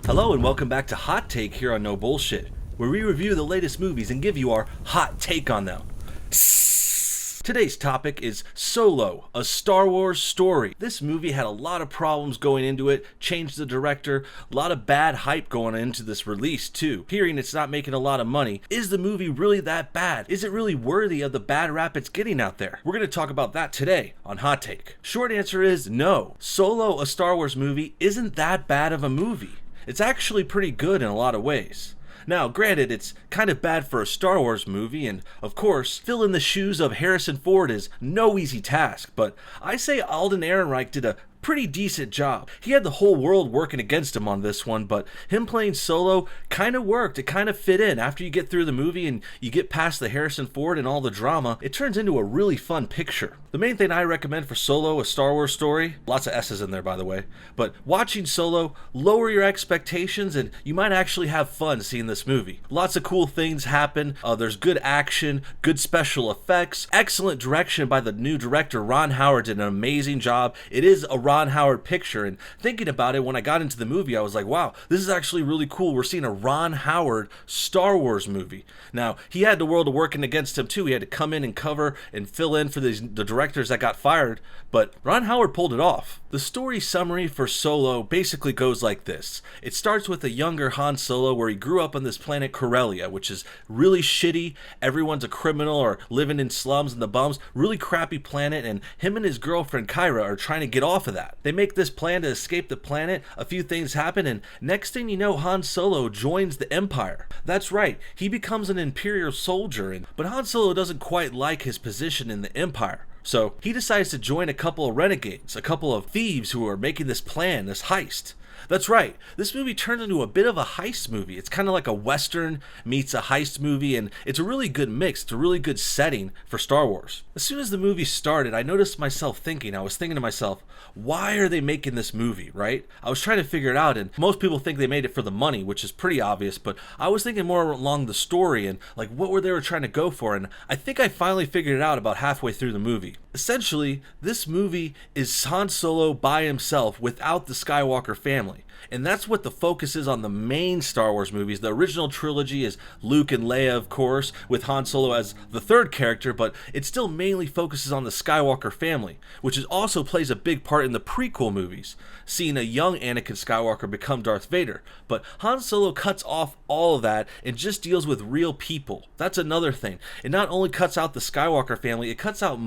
Hello and welcome back to Hot Take here on No Bullshit, where we review the latest movies and give you our hot take on them. Today's topic is Solo, a Star Wars story. This movie had a lot of problems going into it, changed the director, a lot of bad hype going into this release too. Hearing it's not making a lot of money, is the movie really that bad? Is it really worthy of the bad rap it's getting out there? We're going to talk about that today on Hot Take. Short answer is no. Solo, a Star Wars movie, isn't that bad of a movie. It's actually pretty good in a lot of ways. Now, granted, it's kind of bad for a Star Wars movie, and of course, fill in the shoes of Harrison Ford is no easy task, but I say Alden Ehrenreich did a pretty decent job. He had the whole world working against him on this one, but him playing Solo kind of worked. It kind of fit in. After you get through the movie and you get past the Harrison Ford and all the drama, it turns into a really fun picture. The main thing I recommend for Solo, a Star Wars story, lots of S's in there by the way, but watching Solo, lower your expectations and you might actually have fun seeing this movie. Lots of cool things happen. There's good action, good special effects, excellent direction by the new director. Ron Howard did an amazing job. It is a Ron Howard picture, and thinking about it, when I got into the movie, I was like, wow, this is actually really cool. We're seeing a Ron Howard Star Wars movie. Now, he had the world working against him too. He had to come in and cover and fill in for the directors that got fired, but Ron Howard pulled it off. The story summary for Solo basically goes like this. It starts with a younger Han Solo where he grew up on this planet Corellia, which is really shitty. Everyone's a criminal or living in slums and the bums. Really crappy planet, and him and his girlfriend Kyra are trying to get off of that. They make this plan to escape the planet. A few things happen, and next thing you know, Han Solo joins the Empire. That's right, he becomes an Imperial soldier, but Han Solo doesn't quite like his position in the Empire. So he decides to join a couple of renegades, a couple of thieves who are making this plan, this heist. That's right, this movie turns into a bit of a heist movie. It's kind of like a Western meets a heist movie, and it's a really good mix. It's a really good setting for Star Wars. As soon as the movie started, I noticed myself thinking, I was thinking to myself, why are they making this movie, right? I was trying to figure it out, and most people think they made it for the money, which is pretty obvious, but I was thinking more along the story and like what were they trying to go for, and I think I finally figured it out about halfway through the movie. Essentially, this movie is Han Solo by himself without the Skywalker family. And that's what the focus is on the main Star Wars movies. The original trilogy is Luke and Leia, of course, with Han Solo as the third character, but it still mainly focuses on the Skywalker family, which also plays a big part in the prequel movies, seeing a young Anakin Skywalker become Darth Vader. But Han Solo cuts off all of that and just deals with real people. That's another thing. It not only cuts out the Skywalker family, it cuts out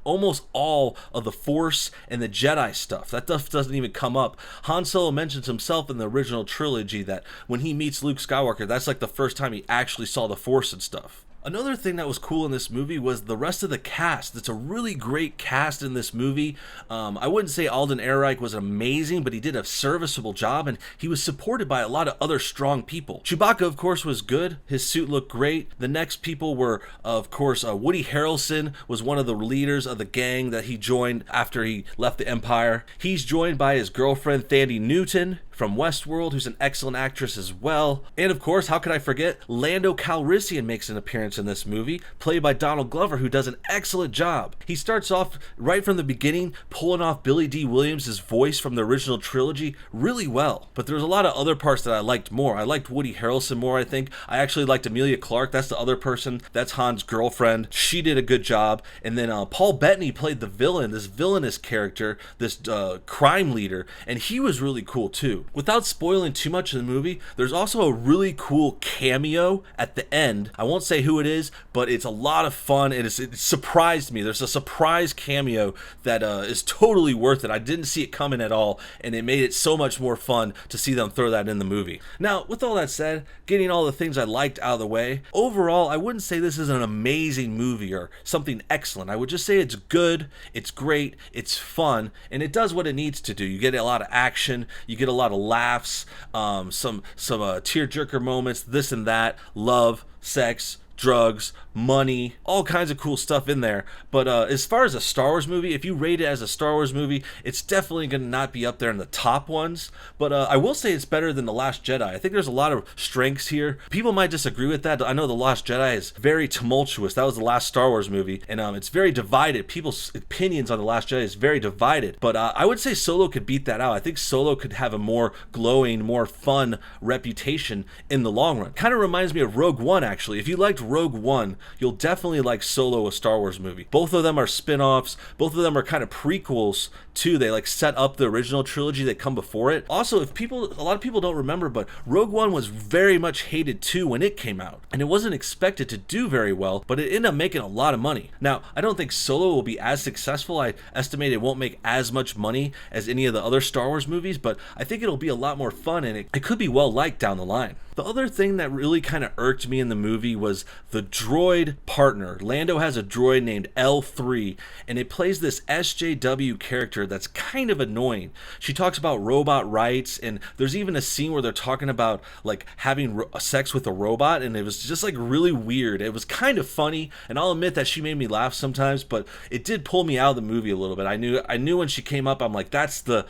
almost all of the Force and the Jedi stuff. That stuff doesn't even come up. Han Solo mentions himself in the original trilogy that when he meets Luke Skywalker, that's like the first time he actually saw the Force and stuff. Another thing that was cool in this movie was the rest of the cast. It's a really great cast in this movie. I wouldn't say Alden Ehrenreich was amazing, but he did a serviceable job, and he was supported by a lot of other strong people. Chewbacca, of course, was good. His suit looked great. The next people were, of course, Woody Harrelson was one of the leaders of the gang that he joined after he left the Empire. He's joined by his girlfriend, Thandie Newton, from Westworld, who's an excellent actress as well. And of course, how could I forget, Lando Calrissian makes an appearance in this movie, played by Donald Glover, who does an excellent job. He starts off right from the beginning, pulling off Billy D. Williams' voice from the original trilogy really well. But there's a lot of other parts that I liked more. I liked Woody Harrelson more, I think. I actually liked Emilia Clarke. That's the other person. That's Han's girlfriend. She did a good job. And then Paul Bettany played the villain, this villainous character, this crime leader, and he was really cool too. Without spoiling too much of the movie, there's also a really cool cameo at the end. I won't say who it is, but it's a lot of fun, and it surprised me. There's a surprise cameo that is totally worth it. I didn't see it coming at all, and it made it so much more fun to see them throw that in the movie. Now, with all that said, getting all the things I liked out of the way, overall, I wouldn't say this is an amazing movie or something excellent. I would just say it's good, it's great, it's fun, and it does what it needs to do. You get a lot of action, you get a lot of laughs, some tearjerker moments, this and that, love, sex, drugs, money, all kinds of cool stuff in there. But as far as a Star Wars movie, if you rate it as a Star Wars movie, it's definitely going to not be up there in the top ones. But I will say it's better than The Last Jedi. I think there's a lot of strengths here. People might disagree with that. I know The Last Jedi is very tumultuous. That was the last Star Wars movie, and it's very divided. People's opinions on The Last Jedi is very divided. But I would say Solo could beat that out. I think Solo could have a more glowing, more fun reputation in the long run. Kind of reminds me of Rogue One, actually. If you liked Rogue One, you'll definitely like Solo, a Star Wars movie. Both of them are spin-offs. Both of them are kind of prequels too. They like set up the original trilogy that come before it. Also, a lot of people don't remember, but Rogue One was very much hated too when it came out, and it wasn't expected to do very well, but it ended up making a lot of money. Now, I don't think Solo will be as successful. I estimate it won't make as much money as any of the other Star Wars movies, but I think it'll be a lot more fun, and it could be well liked down the line. The other thing that really kind of irked me in the movie was the droid partner. Lando has a droid named L3, and it plays this SJW character that's kind of annoying. She talks about robot rights, and there's even a scene where they're talking about like having sex with a robot, and it was just like really weird. It was kind of funny, and I'll admit that she made me laugh sometimes, but it did pull me out of the movie a little bit. I knew when she came up, I'm like, that's the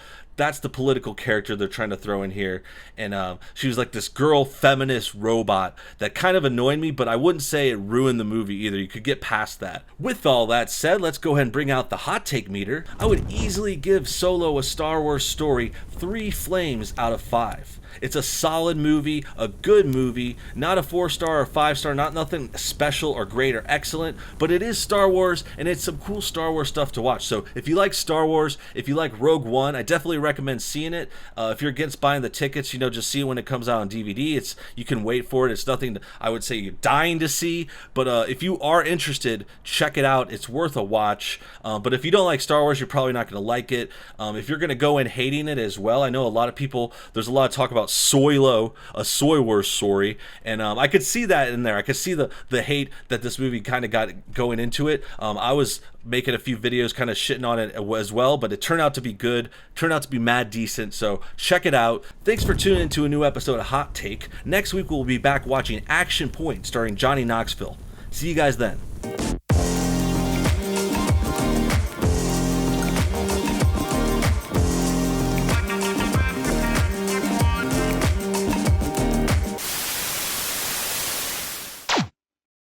political character they're trying to throw in here. And she was like this girl feminist robot that kind of annoyed me, but I wouldn't say it ruined the movie either. You could get past that. With all that said, let's go ahead and bring out the hot take meter. I would easily give Solo, a Star Wars story, 3 flames out of 5. It's a solid movie, a good movie, not a 4-star or 5-star, not nothing special or great or excellent, but it is Star Wars, and it's some cool Star Wars stuff to watch. So if you like Star Wars, if you like Rogue One, I definitely recommend seeing it. If you're against buying the tickets, just see it when it comes out on DVD. You can wait for it. It's nothing I would say you're dying to see, but if you are interested, check it out. It's worth a watch. But if you don't like Star Wars, you're probably not going to like it. If you're going to go in hating it as well, I know a lot of people, there's a lot of talk about Soylo, a Soy Wars story, and I could see that in there. I could see the hate that this movie kind of got going into it. I was making a few videos kind of shitting on it as well, but it turned out to be good, turned out to be mad decent, so check it out. Thanks for tuning into a new episode of Hot Take. Next week we'll be back watching Action Point starring Johnny Knoxville. See you guys then.